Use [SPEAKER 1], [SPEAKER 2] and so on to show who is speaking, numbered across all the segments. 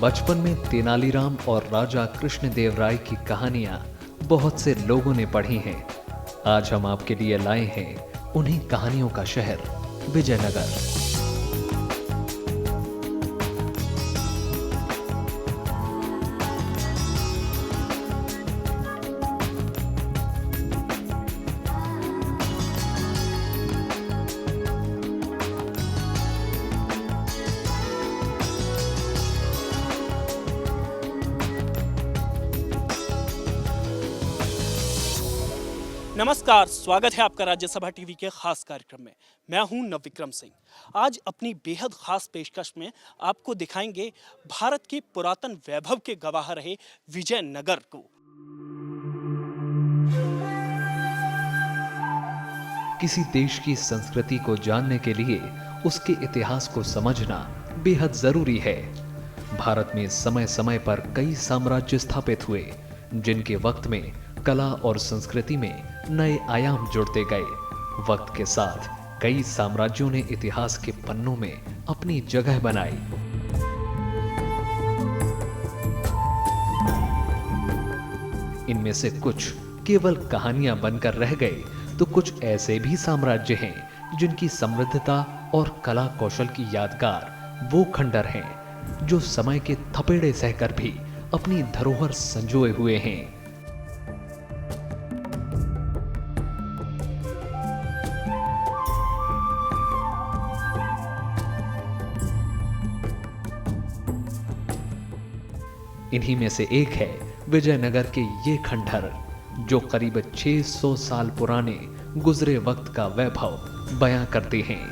[SPEAKER 1] बचपन में तेनालीराम और राजा कृष्णदेव राय की कहानियां बहुत से लोगों ने पढ़ी हैं। आज हम आपके लिए लाए हैं उन्हीं कहानियों का शहर विजयनगर।
[SPEAKER 2] नमस्कार, स्वागत है आपका राज्यसभा टीवी के खास कार्यक्रम में। मैं हूं नवविक्रम सिंह। आज अपनी बेहद खास पेशकश में आपको दिखाएंगे भारत के पुरातन वैभव के गवाह रहे विजयनगर को।
[SPEAKER 1] किसी देश की संस्कृति को जानने के लिए उसके इतिहास को समझना बेहद जरूरी है। भारत में समय समय पर कई साम्राज्य स्थापित हुए, जिनके वक्त में कला और संस्कृति में नए आयाम जुड़ते गए। वक्त के साथ कई साम्राज्यों ने इतिहास के पन्नों में अपनी जगह बनाई। इनमें से कुछ केवल कहानियां बनकर रह गए, तो कुछ ऐसे भी साम्राज्य हैं जिनकी समृद्धता और कला कौशल की यादगार वो खंडर हैं जो समय के थपेड़े सहकर भी अपनी धरोहर संजोए हुए हैं। इन्हीं में से एक है विजयनगर के ये खंडहर, जो करीब 600 साल पुराने गुजरे वक्त का वैभव बयां करते हैं।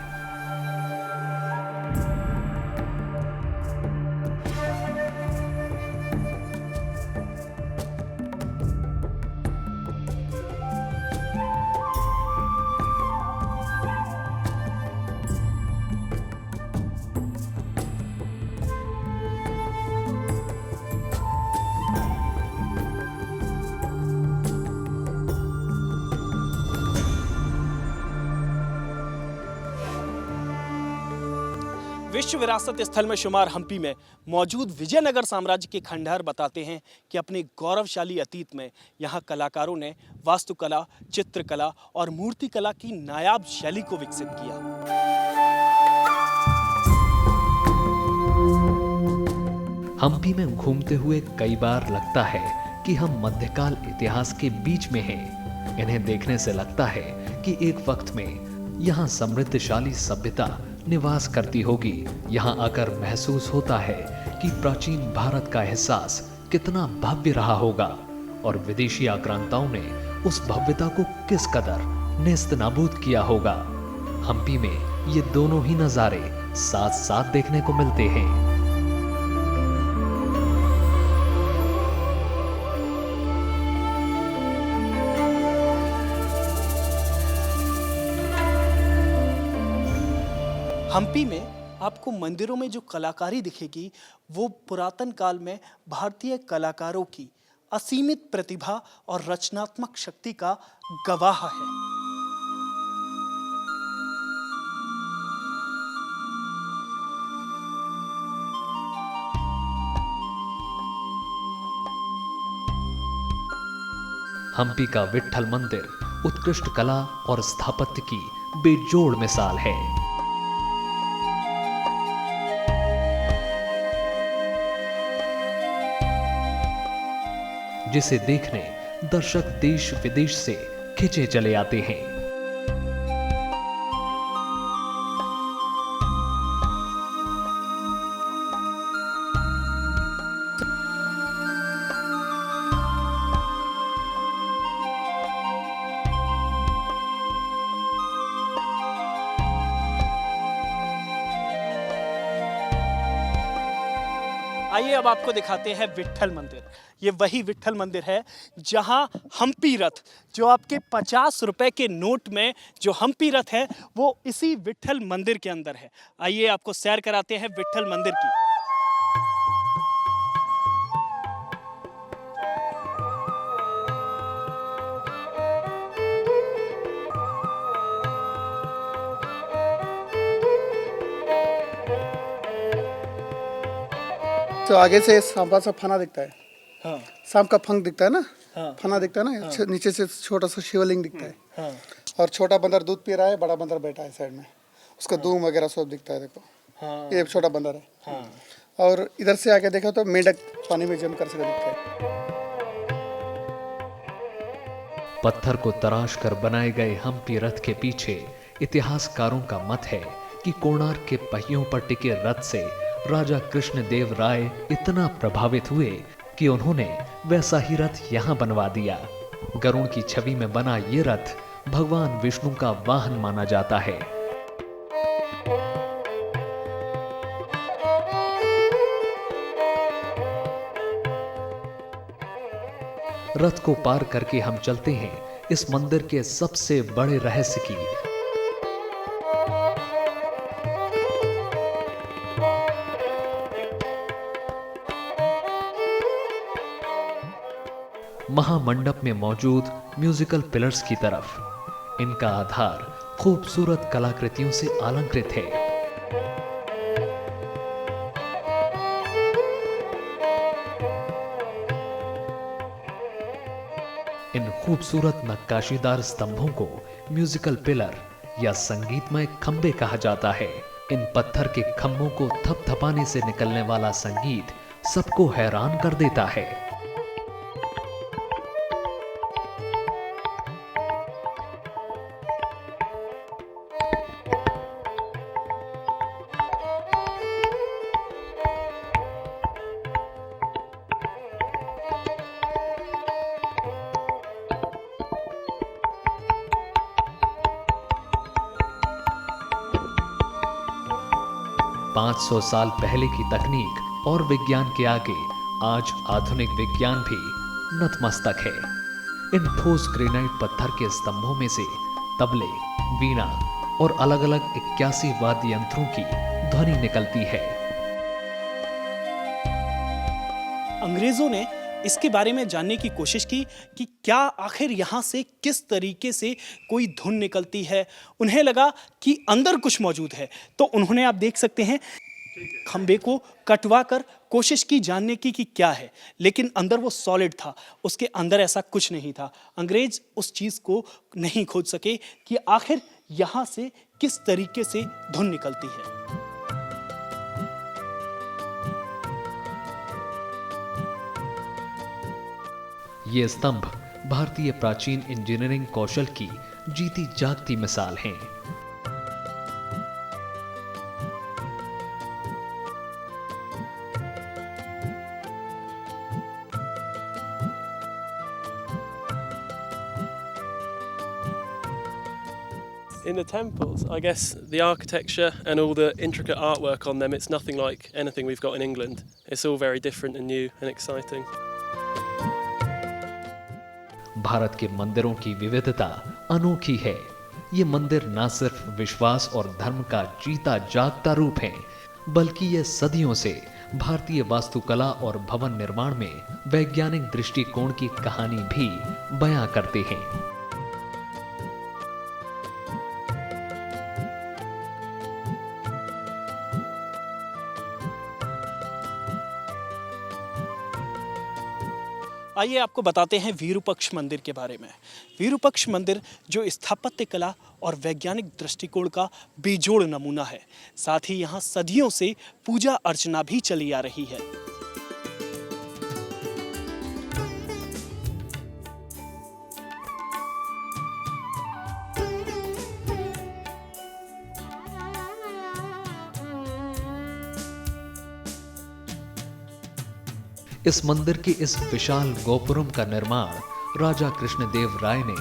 [SPEAKER 2] विश्व विरासत स्थल में शुमार हम्पी में मौजूद विजयनगर साम्राज्य के खंडहर बताते हैं कि अपने गौरवशाली अतीत में यहाँ कलाकारों ने वास्तुकला, चित्रकला और मूर्तिकला की नायाब शैली को विकसित किया।
[SPEAKER 1] हम्पी में घूमते हुए कई बार लगता है कि हम मध्यकाल इतिहास के बीच में हैं। इन्हें देखने से लगता है कि एक वक्त में यहाँ समृद्धशाली सभ्यता निवास करती होगी। यहाँ आकर महसूस होता है कि प्राचीन भारत का एहसास कितना भव्य रहा होगा और विदेशी आक्रांताओं ने उस भव्यता को किस कदर नेस्तनाबूद किया होगा। हम्पी में ये दोनों ही नजारे साथ साथ देखने को मिलते हैं।
[SPEAKER 2] हम्पी में आपको मंदिरों में जो कलाकारी दिखेगी, वो पुरातन काल में भारतीय कलाकारों की असीमित प्रतिभा और रचनात्मक शक्ति का गवाह है।
[SPEAKER 1] हम्पी का विट्ठल मंदिर उत्कृष्ट कला और स्थापत्य की बेजोड़ मिसाल है। जिसे देखने दर्शक देश विदेश से खिंचे चले आते हैं।
[SPEAKER 2] आइए अब आपको दिखाते हैं विट्ठल मंदिर। ये वही विट्ठल मंदिर है जहां हम्पी रथ, जो आपके 50 रुपए के नोट में जो हम्पी रथ है, वो इसी विट्ठल मंदिर के अंदर है। आइए आपको सैर कराते हैं विट्ठल मंदिर की।
[SPEAKER 3] तो आगे से सांपा सा फना दिखता है,
[SPEAKER 2] हाँ
[SPEAKER 3] सांप का फंक दिखता है ना,
[SPEAKER 2] हाँ
[SPEAKER 3] फना दिखता है ना, नीचे से छोटा सा शिवलिंग दिखता है,
[SPEAKER 2] हाँ
[SPEAKER 3] और छोटा बंदर दूध पी रहा है, बड़ा बंदर बैठा है साइड में, उसका दूम वगैरह सब दिखता है। देखो
[SPEAKER 2] हाँ
[SPEAKER 3] ये छोटा बंदर है,
[SPEAKER 2] हाँ
[SPEAKER 3] और इधर से आके देखो तो मेंढक पानी में जम कर सके दिखता है।
[SPEAKER 1] पत्थर को तराश कर बनाए गए हम्पी रथ के पीछे इतिहासकारों का मत है कि कोणार्क के पहियों पर टिके रथ से राजा कृष्णदेव राय इतना प्रभावित हुए कि उन्होंने वैसा ही रथ यहां बनवा दिया। गरुड़ की छवि में बना ये रथ भगवान विष्णु का वाहन माना जाता है। रथ को पार करके हम चलते हैं इस मंदिर के सबसे बड़े रहस्य की। महामंडप में मौजूद म्यूजिकल पिलर्स की तरफ। इनका आधार खूबसूरत कलाकृतियों से अलंकृत है। इन खूबसूरत नक्काशीदार स्तंभों को म्यूजिकल पिलर या संगीतमय खंबे कहा जाता है। इन पत्थर के खंभों को थपथपाने से निकलने वाला संगीत सबको हैरान कर देता है। पाँच 500 साल पहले की तकनीक और विज्ञान के आगे आज आधुनिक विज्ञान भी नतमस्तक है। इन ठोस ग्रेनाइट पत्थर के स्तंभों में से तबले, वीणा और अलग अलग 81 वाद्य यंत्रों की ध्वनि निकलती है।
[SPEAKER 2] अंग्रेजों ने इसके बारे में जानने की कोशिश की कि क्या आखिर यहाँ से किस तरीके से कोई धुन निकलती है। उन्हें लगा कि अंदर कुछ मौजूद है, तो उन्होंने, आप देख सकते हैं, खंबे को कटवा कर कोशिश की जानने की कि क्या है, लेकिन अंदर वो सॉलिड था, उसके अंदर ऐसा कुछ नहीं था। अंग्रेज उस चीज़ को नहीं खोज सके कि आखिर यहाँ से किस तरीके से धुन निकलती है।
[SPEAKER 1] ये स्तंभ भारतीय प्राचीन इंजीनियरिंग कौशल की जीती जागती मिसाल हैं।
[SPEAKER 4] In the temples, I guess the architecture and all the intricate artwork on them, it's nothing like anything we've got in England. It's all very different and new and exciting.
[SPEAKER 1] Bharat के मंदिरों की विविधता अनोखी है। ये मंदिर न सिर्फ विश्वास और धर्म का जीता जागता रूप है, बल्कि ये सदियों से भारतीय वास्तुकला और भवन निर्माण में वैज्ञानिक दृष्टिकोण की कहानी भी बयां करते हैं।
[SPEAKER 2] आइए आपको बताते हैं विरूपक्ष मंदिर के बारे में। विरूपक्ष मंदिर जो स्थापत्य कला और वैज्ञानिक दृष्टिकोण का बेजोड़ नमूना है, साथ ही यहाँ सदियों से पूजा अर्चना भी चली आ रही है।
[SPEAKER 1] इस मंदिर के इस विशाल गोपुरम का निर्माण राजा कृष्णदेव राय ने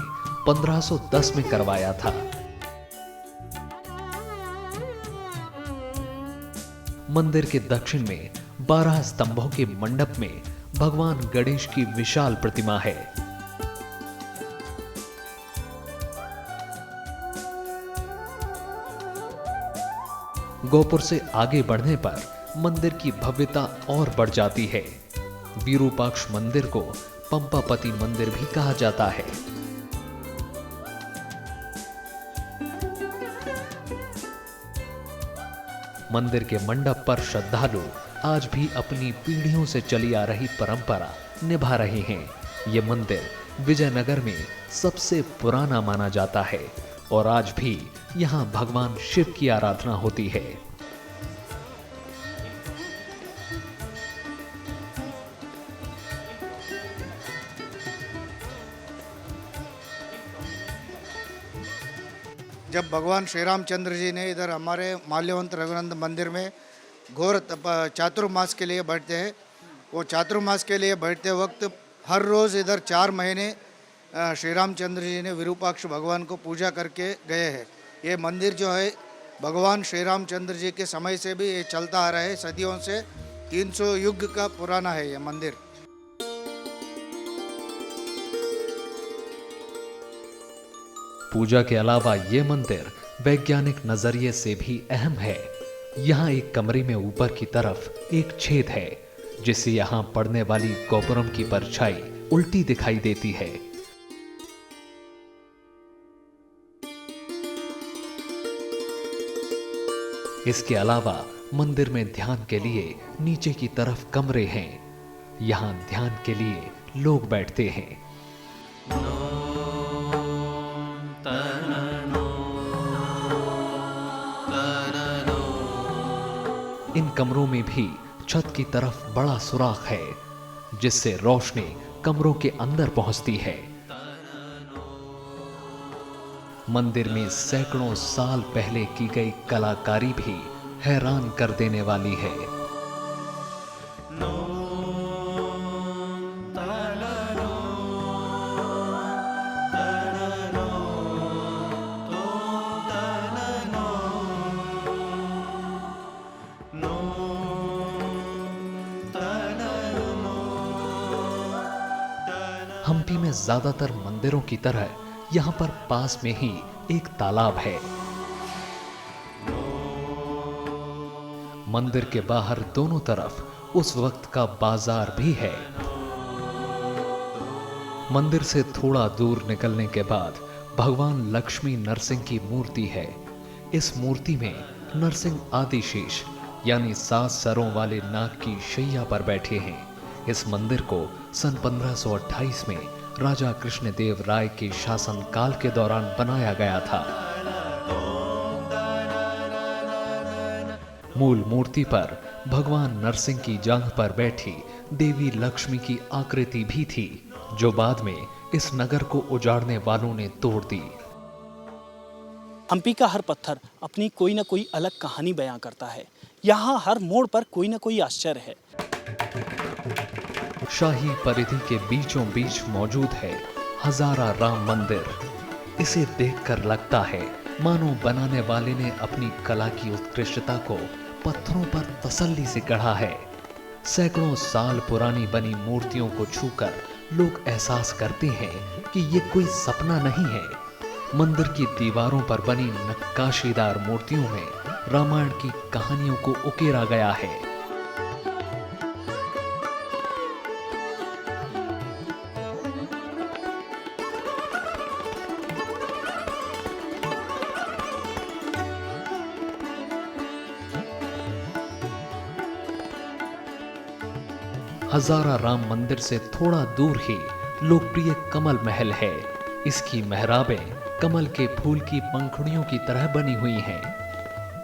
[SPEAKER 1] 1510 में करवाया था। मंदिर के दक्षिण में 12 स्तंभों के मंडप में भगवान गणेश की विशाल प्रतिमा है। गोपुर से आगे बढ़ने पर मंदिर की भव्यता और बढ़ जाती है। विरूपाक्ष मंदिर को पंपापति मंदिर भी कहा जाता है। मंदिर के मंडप पर श्रद्धालु आज भी अपनी पीढ़ियों से चली आ रही परंपरा निभा रहे हैं। ये मंदिर विजयनगर में सबसे पुराना माना जाता है और आज भी यहाँ भगवान शिव की आराधना होती है।
[SPEAKER 5] जब भगवान श्री रामचंद्र जी ने इधर हमारे माल्यवंत रघुनंदन मंदिर में घोर चातुर्मास के लिए बैठते हैं, वो चातुर्मास के लिए बैठते वक्त हर रोज़ इधर 4 महीने श्री रामचंद्र जी ने विरूपाक्ष भगवान को पूजा करके गए हैं। ये मंदिर जो है भगवान श्री रामचंद्र जी के समय से भी ये चलता आ रहा है, सदियों से 300 युग का पुराना है ये मंदिर।
[SPEAKER 1] पूजा के अलावा ये मंदिर वैज्ञानिक नजरिए से भी अहम है। यहाँ एक कमरे में ऊपर की तरफ एक छेद है जिससे यहाँ पड़ने वाली गोपुरम की परछाई उल्टी दिखाई देती है। इसके अलावा मंदिर में ध्यान के लिए नीचे की तरफ कमरे हैं। यहाँ ध्यान के लिए लोग बैठते हैं। इन कमरों में भी छत की तरफ बड़ा सुराख है जिससे रोशनी कमरों के अंदर पहुंचती है। मंदिर में सैकड़ों साल पहले की गई कलाकारी भी हैरान कर देने वाली है। हम्पी में ज्यादातर मंदिरों की तरह यहाँ पर पास में ही एक तालाब है। मंदिर के बाहर दोनों तरफ उस वक्त का बाजार भी है। मंदिर से थोड़ा दूर निकलने के बाद भगवान लक्ष्मी नरसिंह की मूर्ति है। इस मूर्ति में नरसिंह आदिशेष यानी 7 सरों वाले नाग की शैया पर बैठे हैं। इस मंदिर को सन 1528 में राजा कृष्णदेव राय के शासनकाल के दौरान बनाया गया था। मूल मूर्ति पर भगवान नरसिंह की जांघ पर बैठी देवी लक्ष्मी की आकृति भी थी, जो बाद में इस नगर को उजाड़ने वालों ने तोड़ दी।
[SPEAKER 2] हम्पी का हर पत्थर अपनी कोई ना कोई अलग कहानी बयां करता है। यहाँ हर मोड़ पर कोई ना कोई आश्चर्य है।
[SPEAKER 1] शाही परिधि के बीचों बीच मौजूद है हजारा राम मंदिर। इसे देखकर लगता है मानो बनाने वाले ने अपनी कला की उत्कृष्टता को पत्थरों पर तसल्ली से गढ़ा है। सैकड़ों साल पुरानी बनी मूर्तियों को छूकर लोग एहसास करते हैं कि ये कोई सपना नहीं है। मंदिर की दीवारों पर बनी नक्काशीदार मूर्तियों में रामायण की कहानियों को उकेरा गया है। हजारा राम मंदिर से थोड़ा दूर ही लोकप्रिय कमल महल है। इसकी मेहराबें कमल के फूल की पंखुड़ियों की तरह बनी हुई हैं।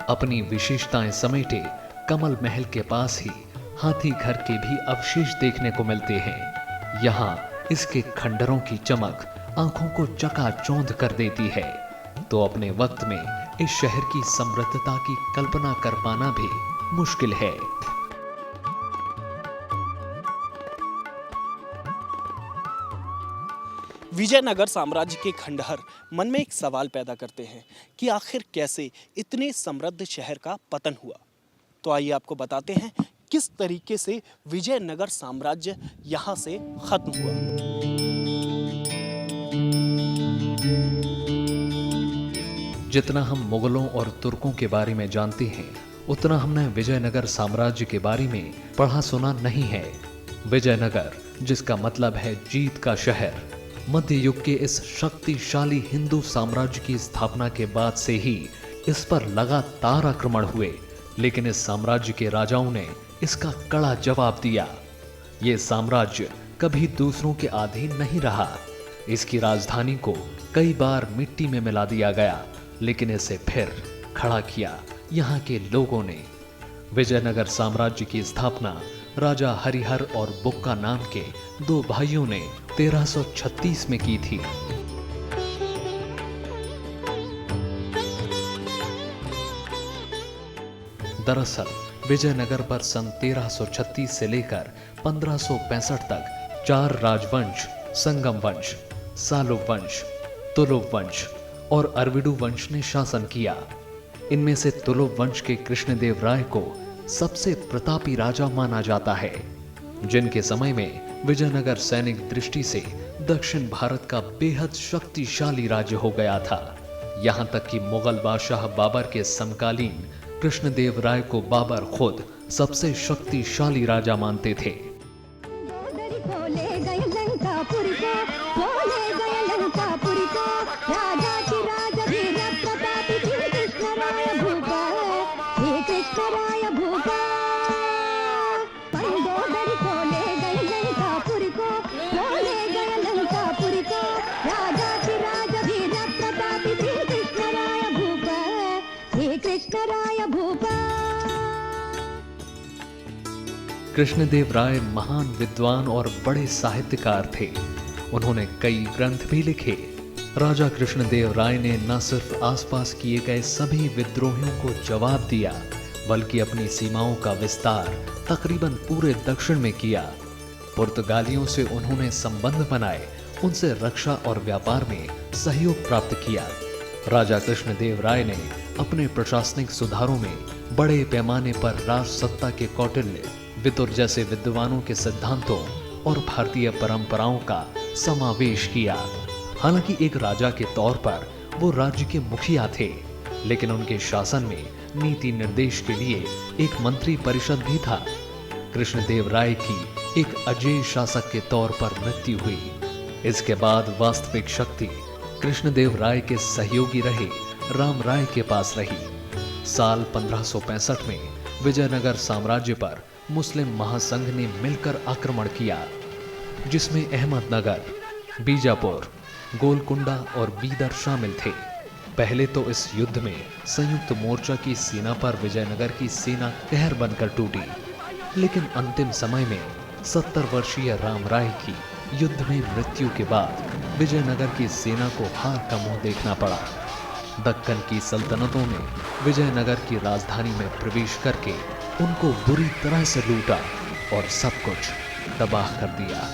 [SPEAKER 1] अपनी विशेषताएं समेटे कमल महल के पास ही हाथी घर के भी अवशेष देखने को मिलते हैं। यहाँ इसके खंडरों की चमक आंखों को चकाचौंध कर देती है, तो अपने वक्त में इस शहर की समृद्धता की कल्पना कर पाना भी मुश्किल है।
[SPEAKER 2] विजयनगर साम्राज्य के खंडहर मन में एक सवाल पैदा करते हैं कि आखिर कैसे इतने समृद्ध शहर का पतन हुआ। तो आइए आपको बताते हैं किस तरीके से विजयनगर साम्राज्य यहाँ से खत्म हुआ।
[SPEAKER 1] जितना हम मुगलों और तुर्कों के बारे में जानते हैं, उतना हमने विजयनगर साम्राज्य के बारे में पढ़ा सुना नहीं है। विजयनगर, जिसका मतलब है जीत का शहर, मध्य युग के इस शक्तिशाली हिंदू साम्राज्य की स्थापना के बाद से ही इस पर लगातार आक्रमण हुए, लेकिन इस साम्राज्य के राजाओं ने इसका कड़ा जवाब दिया। ये साम्राज्य कभी दूसरों के अधीन नहीं रहा। इसकी राजधानी को कई बार मिट्टी में मिला दिया गया, लेकिन इसे फिर खड़ा किया यहाँ के लोगों ने। विजयनगर साम्राज्य की स्थापना राजा हरिहर और बुक्का नाम के दो भाइयों ने 1336 में की थी। दरअसल विजयनगर पर सन 1336 से लेकर 1565 तक 4 राजवंश, संगम वंश, सालुव वंश, तुलुव वंश और अरविडू वंश ने शासन किया। इनमें से तुलुव वंश के कृष्णदेव राय को सबसे प्रतापी राजा माना जाता है, जिनके समय में विजयनगर सैनिक दृष्टि से दक्षिण भारत का बेहद शक्तिशाली राज्य हो गया था। यहां तक कि मुगल बादशाह बाबर के समकालीन कृष्णदेव राय को बाबर खुद सबसे शक्तिशाली राजा मानते थे। कृष्णदेव राय महान विद्वान और बड़े साहित्यकार थे। उन्होंने कई ग्रंथ भी लिखे। राजा कृष्णदेव राय ने न सिर्फ आसपास किए गए सभी विद्रोहियों को जवाब दिया, बल्कि अपनी सीमाओं का विस्तार तकरीबन पूरे दक्षिण में किया। पुर्तगालियों से उन्होंने संबंध बनाए, उनसे रक्षा और व्यापार में सहयोग प्राप्त किया। राजा कृष्णदेव राय ने अपने प्रशासनिक सुधारों में बड़े पैमाने पर राजसत्ता के कौटिल्य, विदुर जैसे विद्वानों के सिद्धांतों और भारतीय परंपराओं का समावेश किया। हालांकि एक राजा के तौर पर वो राज्य के मुखिया थे, लेकिन उनके शासन में नीति निर्देश के लिए एक मंत्री परिषद भी था। कृष्णदेव राय की एक अजेय शासक के तौर पर मृत्यु हुई। इसके बाद वास्तविक शक्ति कृष्णदेव राय के सहयोगी रहे राम राय के पास रही। साल 1565 में विजयनगर साम्राज्य पर मुस्लिम महासंघ ने मिलकर आक्रमण किया, जिसमें अहमदनगर, बीजापुर, गोलकुंडा और बीदर शामिल थे। पहले तो इस युद्ध में संयुक्त मोर्चा की सेना पर विजयनगर की सेना कहर बनकर टूटी, लेकिन अंतिम समय में 70 वर्षीय राम राय की युद्ध में मृत्यु के बाद विजयनगर की सेना को हार का मुंह देखना पड़ा। दक्कन की सल्तनतों ने विजयनगर की राजधानी में प्रवेश करके उनको बुरी तरह से लूटा और सब कुछ तबाह कर दिया।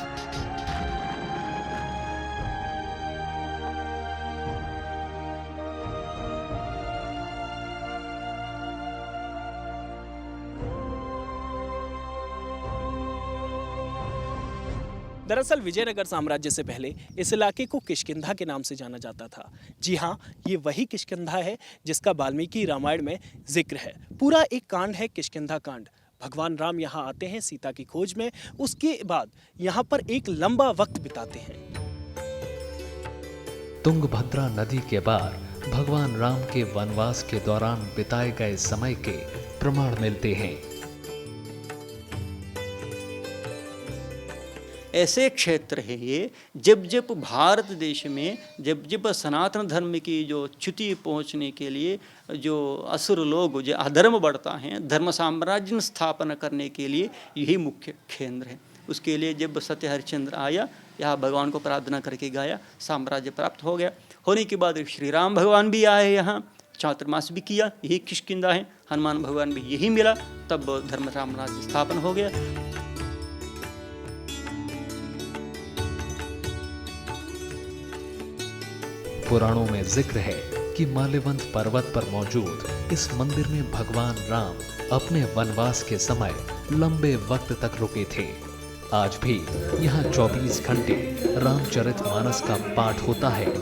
[SPEAKER 2] दरअसल विजयनगर साम्राज्य से पहले इस इलाके को किष्किंधा के नाम से जाना जाता था। जी हाँ, ये वही किष्किंधा है जिसका वाल्मीकि रामायण में जिक्र है। पूरा एक कांड है किष्किंधा कांड। भगवान राम यहाँ आते हैं सीता की खोज में, उसके बाद यहाँ पर एक लंबा वक्त बिताते हैं।
[SPEAKER 1] तुंगभद्रा नदी के पार भगवान राम के वनवास के दौरान बिताए गए समय के प्रमाण मिलते हैं।
[SPEAKER 6] ऐसे क्षेत्र है ये, जब जब भारत देश में जब जब सनातन धर्म की जो च्युति पहुंचने के लिए जो असुर लोग जो अधर्म बढ़ता है, धर्म साम्राज्य स्थापना करने के लिए यही मुख्य केंद्र है। उसके लिए जब सत्य हरिश्चंद्र आया, यहाँ भगवान को प्रार्थना करके गाया, साम्राज्य प्राप्त हो गया। होने के बाद श्री राम भगवान भी आए, यहाँ चातुर्मास भी किया, यही किष्किंधा है। हनुमान भगवान भी यही मिला, तब धर्म साम्राज्य स्थापन हो गया।
[SPEAKER 1] पुराणों में जिक्र है कि माल्यवंत पर्वत पर मौजूद इस मंदिर में भगवान राम अपने वनवास के समय लंबे वक्त तक रुके थे। आज भी यहाँ 24 घंटे रामचरितमानस का पाठ होता है।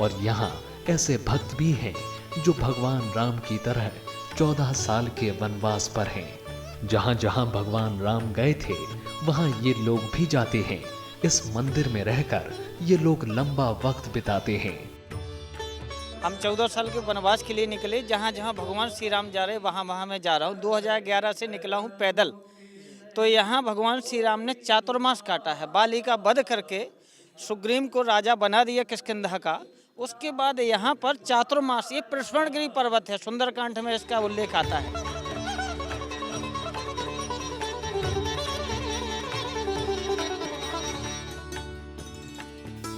[SPEAKER 1] और यहाँ ऐसे भक्त भी हैं जो भगवान राम की तरह 14 साल के वनवास पर हैं। जहां जहां भगवान राम गए थे वहां ये लोग भी जाते हैं। इस मंदिर में रहकर ये लोग लंबा वक्त बिताते हैं।
[SPEAKER 7] हम 14 साल के वनवास के लिए निकले। जहाँ जहाँ भगवान श्री राम जा रहे वहाँ वहाँ मैं जा रहा हूँ। 2011 से निकला हूँ पैदल। तो यहाँ भगवान श्री राम ने चातुर्मास काटा है। बाली का वध करके सुग्रीव को राजा बना दिया किष्किंधा का। उसके बाद यहाँ पर चातुर्मास, ये प्रस्वणगिरी पर्वत है, सुंदरकांड में इसका उल्लेख आता है।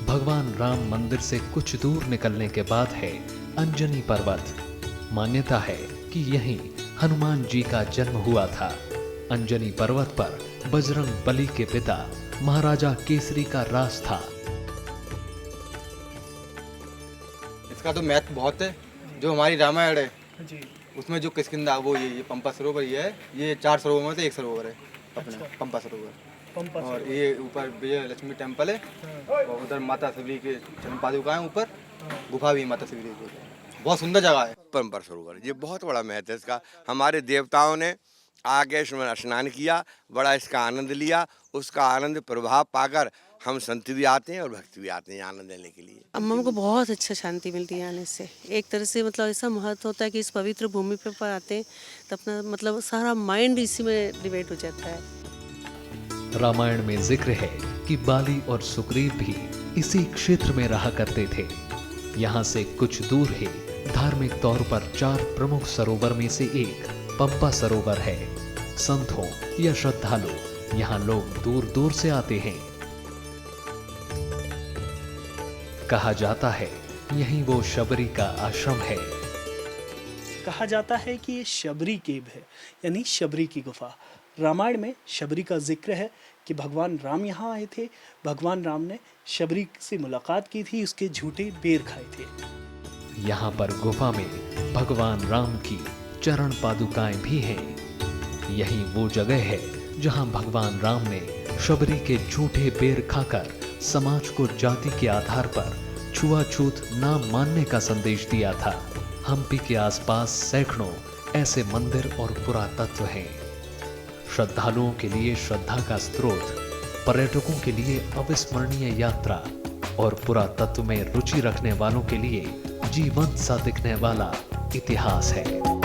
[SPEAKER 1] भगवान राम मंदिर से कुछ दूर निकलने के बाद है अंजनी पर्वत। मान्यता है कि यहीं हनुमान जी का जन्म हुआ था। अंजनी पर्वत पर बजरंग बली के पिता महाराजा केसरी का राज था।
[SPEAKER 8] इसका तो महत्व बहुत है। जो हमारी रामायण है उसमें जो किष्किंधा वो ये पंपा सरोवर ये है। ये 4 सरोवर में से एक सरोवर है अपना पंपा सरोवर। और ये ऊपर विजय लक्ष्मी टेम्पल है और उधर माता सबरी के चरण पादुका है। ऊपर गुफा भी है माता सबरी की। बहुत सुंदर जगह है
[SPEAKER 9] पंपा सरोवर। ये बहुत बड़ा महत्व है इसका। हमारे देवताओं ने आगे इसमें स्नान किया, बड़ा इसका आनंद लिया। उसका आनंद प्रभाव पाकर हम संत भी आते हैं और भक्त भी आते हैं आनंद लेने के लिए।
[SPEAKER 10] हमको बहुत अच्छा शांति मिलती है आने से। एक तरह से मतलब ऐसा महत्व होता है कि इस पवित्र भूमि पर आते हैं तो अपना मतलब सारा माइंड इसी में डिवेट हो जाता है।
[SPEAKER 1] रामायण में जिक्र है कि बाली और सुग्रीव भी इसी क्षेत्र में रहा करते थे। यहाँ से कुछ दूर ही धार्मिक तौर पर 4 प्रमुख सरोवर में से एक पंपा सरोवर है। संतों या श्रद्धालु यहाँ लोग दूर दूर से आते हैं। कहा जाता है यहीं वो शबरी का आश्रम है।
[SPEAKER 2] कहा जाता है कि ये शबरी केव है, यानी शबरी की गुफा। रामायण में शबरी का जिक्र है कि भगवान राम यहाँ आए थे। भगवान राम ने शबरी से मुलाकात की थी, उसके झूठे बेर खाए थे।
[SPEAKER 1] यहाँ पर गुफा में भगवान राम की चरण पादुकाएं भी हैं। यही वो जगह है जहाँ भगवान राम ने शबरी के झूठे बेर खाकर समाज को जाति के आधार पर छुआछूत ना मानने का संदेश दिया था। हम्पी के आसपास सैकड़ों ऐसे मंदिर और पुरातत्व हैं। श्रद्धालुओं के लिए श्रद्धा का स्रोत, पर्यटकों के लिए अविस्मरणीय यात्रा और पुरातत्व में रुचि रखने वालों के लिए जीवंत सा दिखने वाला इतिहास है।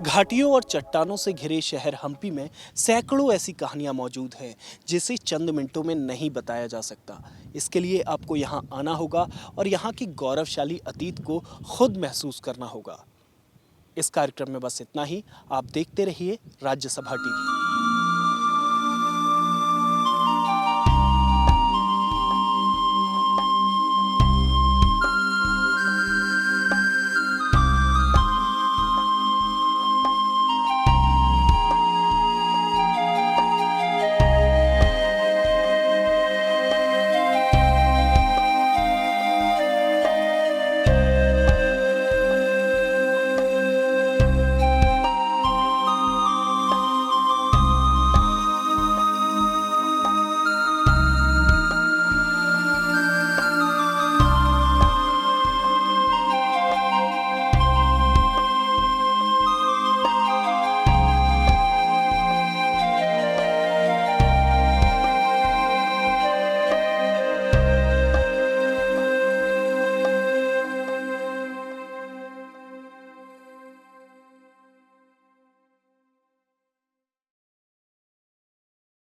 [SPEAKER 2] घाटियों और चट्टानों से घिरे शहर हम्पी में सैकड़ों ऐसी कहानियां मौजूद हैं जिसे चंद मिनटों में नहीं बताया जा सकता। इसके लिए आपको यहां आना होगा और यहां की गौरवशाली अतीत को खुद महसूस करना होगा। इस कार्यक्रम में बस इतना ही। आप देखते रहिए राज्यसभा टीवी।